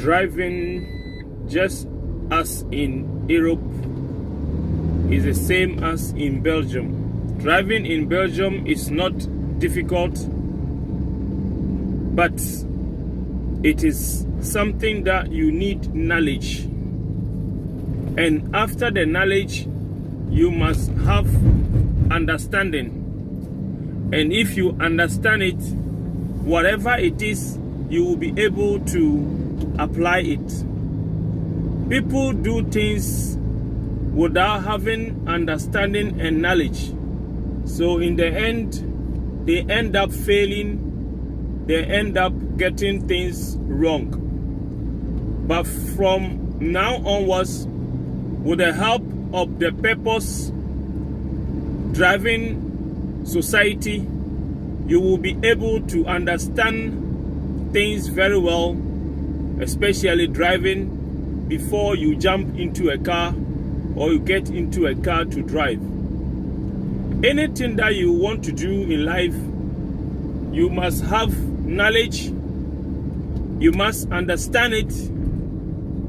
driving, just as in Europe, is the same as in Belgium. Driving in Belgium is not difficult, but it is something that you need knowledge. And after the knowledge, you must have understanding. And if you understand it, whatever it is, you will be able to apply it. People do things without having understanding and knowledge. So in the end, they end up failing. They end up getting things wrong. But from now onwards, with the help of the Purpose Driving Society, you will be able to understand things very well, especially driving, before you jump into a car or you get into a car to drive. Anything that you want to do in life, you must have knowledge, you must understand it,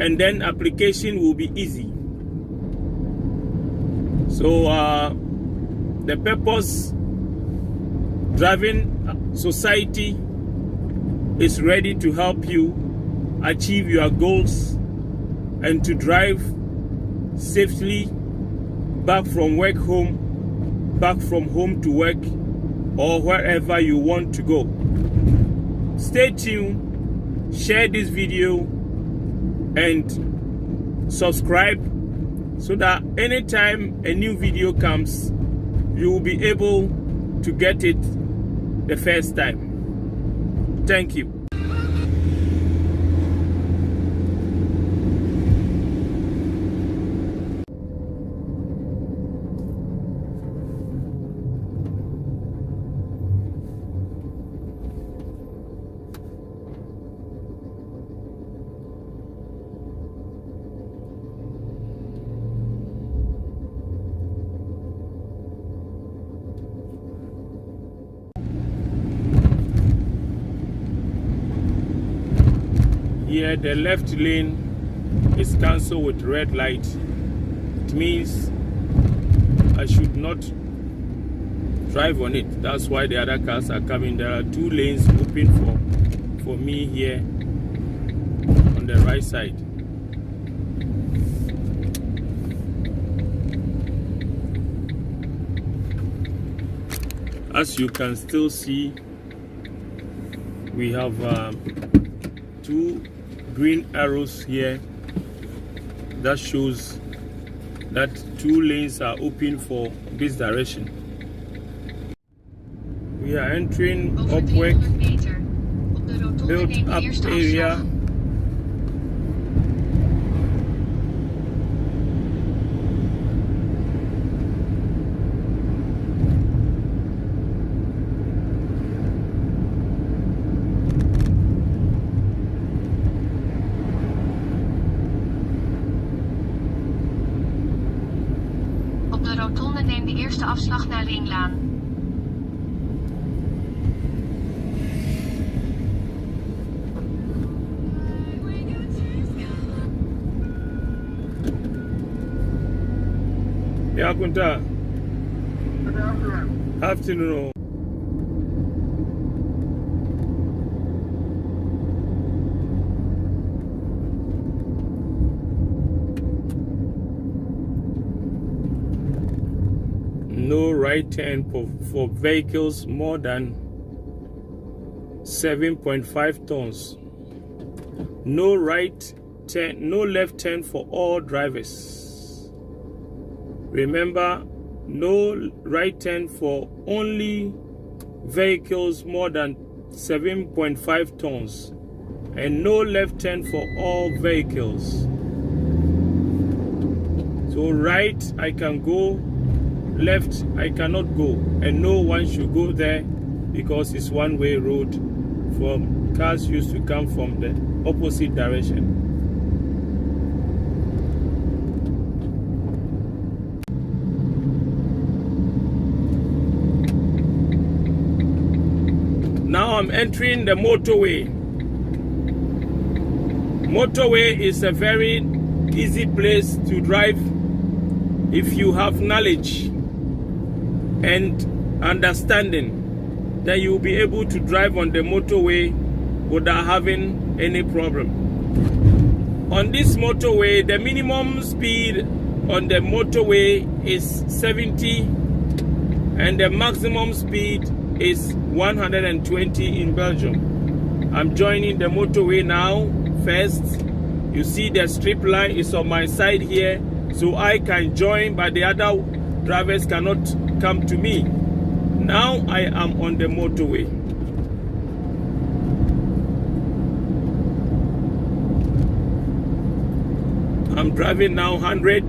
and then application will be easy. So the Purpose Driving Society is ready to help you achieve your goals and to drive safely back from work home, back from home to work, or wherever you want to go. Stay tuned, share this video, and subscribe so that anytime a new video comes, you will be able to get it the first time. Thank you. Here the left lane is cancelled with red light. It means I should not drive on it. That's why the other cars are coming. There are two lanes open for me here on the right side. As you can still see, we have two green arrows here that shows that two lanes are open for this direction. We are entering Upwork built up area. De rotonde neem de eerste afslag naar Ringlaan. Ja, Kunta. Afternoon. No right turn for vehicles more than 7.5 tons. No right turn, no left turn for all drivers. Remember, no right turn for only vehicles more than 7.5 tons, and no left turn for all vehicles. So right I can go, left I cannot go, and no one should go there because it's one-way road. From cars used to come from the opposite direction. Now I'm entering the motorway. Motorway is a very easy place to drive if you have knowledge and understanding. Then you'll be able to drive on the motorway without having any problem. On this motorway, the minimum speed on the motorway is 70 and the maximum speed is 120 in Belgium. I'm joining the motorway now. First, you see the strip line is on my side here, so I can join, but the other drivers cannot come to me. Now I am on the motorway. I'm driving now 100,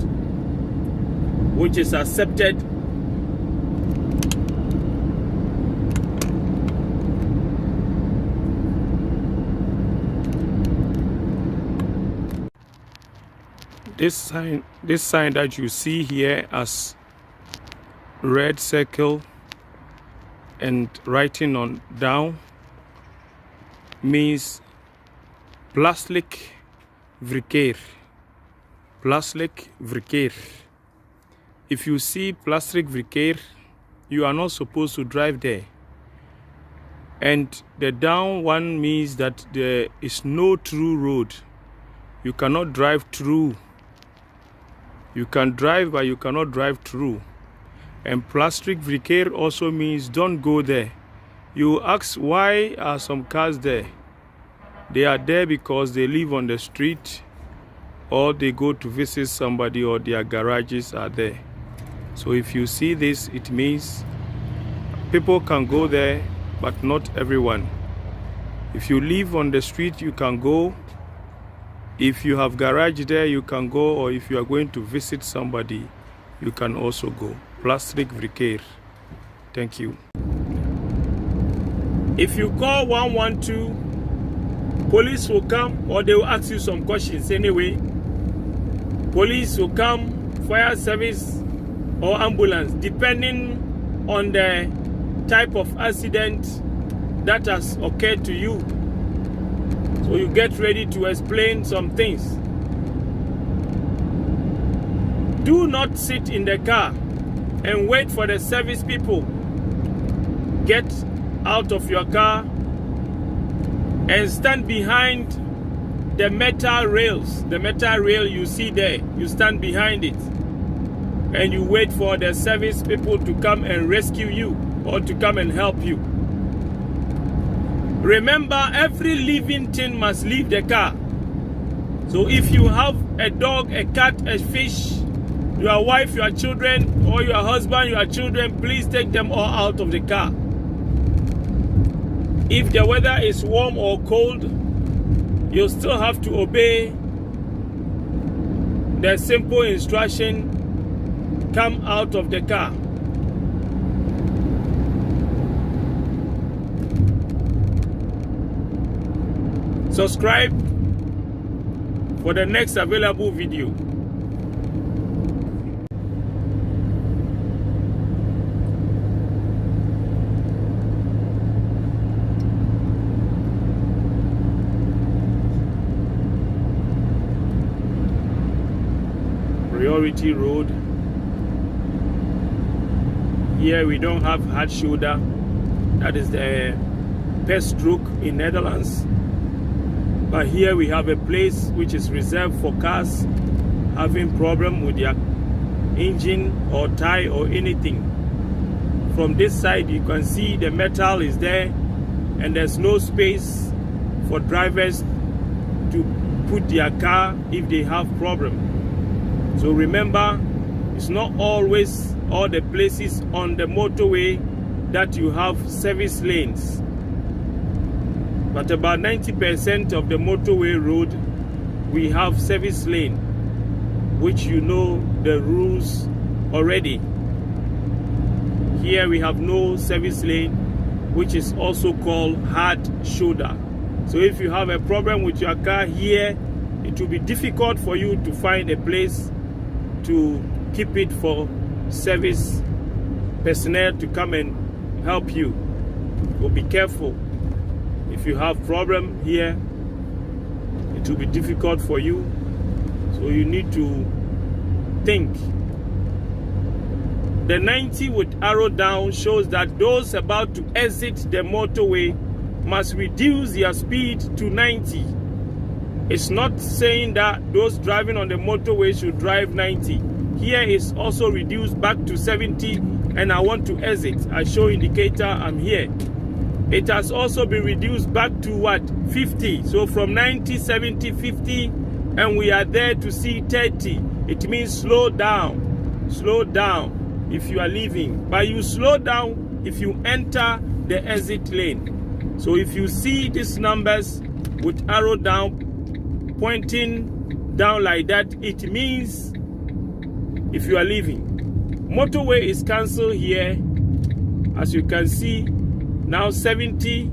which is accepted. This sign that you see here as red circle and writing on down means plastic verkeer. Plastic verkeer. If you see plastic verkeer, you are not supposed to drive there. And the down one means that there is no true road. You cannot drive through. You can drive, but you cannot drive through. And plastic verkeer also means don't go there. You ask, why are some cars there? They are there because they live on the street, or they go to visit somebody, or their garages are there. So if you see this, it means people can go there, but not everyone. If you live on the street, you can go. If you have garage there, you can go, or if you are going to visit somebody, you can also go. Plastic verkeer. Thank you. If you call 112, police will come, or they will ask you some questions anyway. Police will come, fire service or ambulance, depending on the type of accident that has occurred to you. So you get ready to explain some things. Do not sit in the car and wait for the service people. Get out of your car and stand behind the metal rails. The metal rail you see there, you stand behind it and you wait for the service people to come and rescue you or to come and help you. Remember, every living thing must leave the car. So if you have a dog, a cat, a fish, your wife, your children, or your husband, your children, please take them all out of the car. If the weather is warm or cold, you still have to obey the simple instruction, come out of the car. Subscribe for the next available video. Priority road. Here we don't have hard shoulder. That is the best stroke in Netherlands. But here we have a place which is reserved for cars having problem with their engine or tire or anything. From this side you can see the metal is there and there's no space for drivers to put their car if they have problem. So remember, it's not always all the places on the motorway that you have service lanes. But about 90% of the motorway road, we have service lane, which you know the rules already. Here we have no service lane, which is also called hard shoulder. So if you have a problem with your car here, it will be difficult for you to find a place to keep it for service personnel to come and help you. So be careful. If you have problem here, it it will be difficult for you. So you need to think. The 90 with arrow down shows that those about to exit the motorway must reduce their speed to 90. It's not saying that those driving on the motorway should drive 90. Here is also reduced back to 70 and I want to exit. I show indicator I'm here. It has also been reduced back to what? 50. So from 90, 70, 50 and we are there to see 30. It means slow down. Slow down if you are leaving. But you slow down if you enter the exit lane. So if you see these numbers with arrow down, pointing down like that, it means if you are leaving. Motorway is cancelled here. As you can see, now 70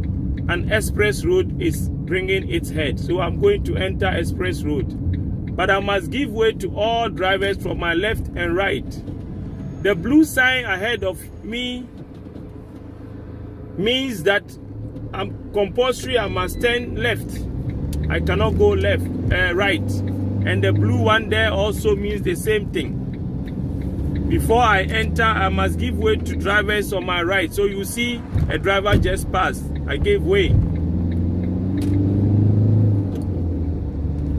and express road is bringing its head. So I'm going to enter express road. But I must give way to all drivers from my left and right. The blue sign ahead of me means that I'm compulsory, I must turn left. I cannot go left, right. And the blue one there also means the same thing. Before I enter, I must give way to drivers on my right. So you see a driver just passed. I gave way.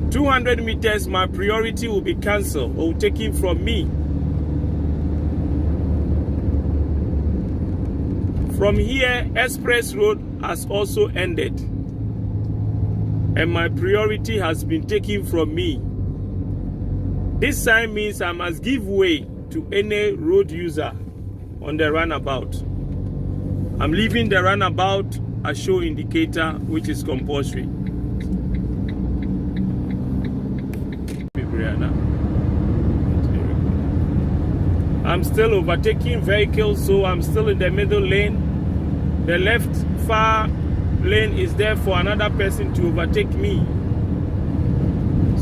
200 meters, my priority will be cancelled or taken from me. From here, express road has also ended. And my priority has been taken from me. This sign means I must give way to any road user on the roundabout. I'm leaving the roundabout. I show indicator which is compulsory. I'm still overtaking vehicles, so I'm still in the middle lane. The left far lane is there for another person to overtake me.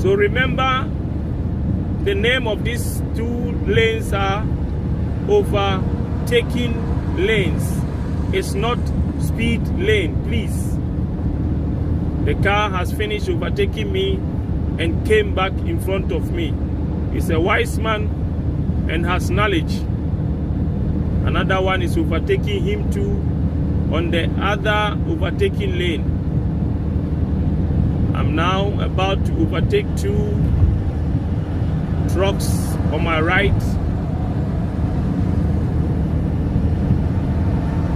So remember, the name of these two lanes are overtaking lanes. It's not speed lane, please. The car has finished overtaking me and came back in front of me. He's a wise man and has knowledge. Another one is overtaking him too on the other overtaking lane. I'm now about to overtake two trucks on my right.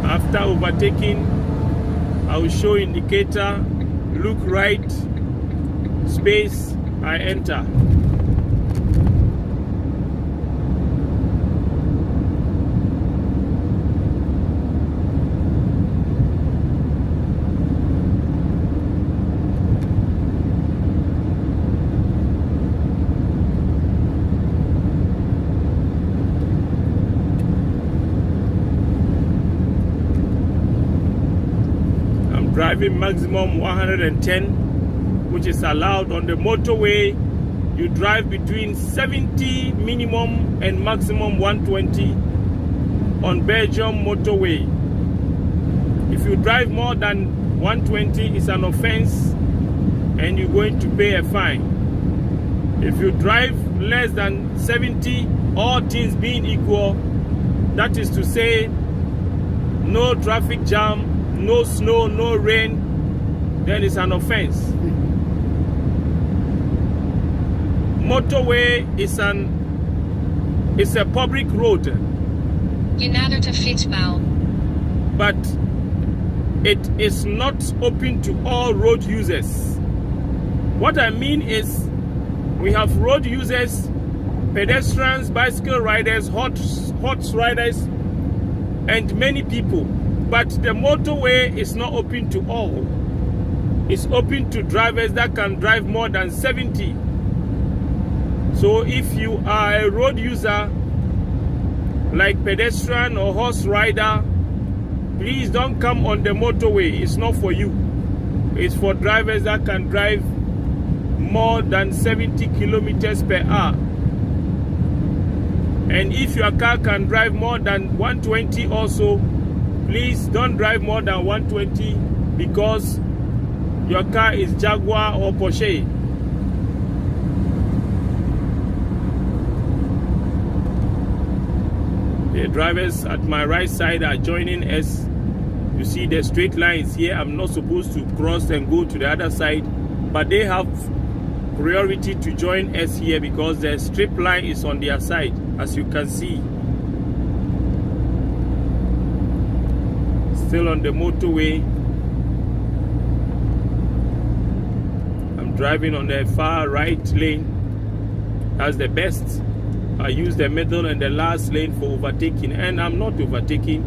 After overtaking, I will show indicator, look right, space, I enter. Driving maximum 110, which is allowed on the motorway. You drive between 70 minimum and maximum 120 on Belgium motorway. If you drive more than 120, it's an offense and you're going to pay a fine. If you drive less than 70, all things being equal, that is to say no traffic jam, no snow, no rain, then it's an offense. Motorway is a public road. Je nadert een fietspaal. But it is not open to all road users. What I mean is, we have road users, pedestrians, bicycle riders, horse riders, and many people. But the motorway is not open to all. It's open to drivers that can drive more than 70. So if you are a road user, like pedestrian or horse rider, please don't come on the motorway. It's not for you. It's for drivers that can drive more than 70 kilometers per hour. And if your car can drive more than 120 also, please don't drive more than 120 because your car is Jaguar or Porsche. The drivers at my right side are joining us. You see the straight lines here. I'm not supposed to cross and go to the other side, but they have priority to join us here because the strip line is on their side, as you can see. Still on the motorway. I'm driving on the far right lane. That's the best. I use the middle and the last lane for overtaking, and I'm not overtaking.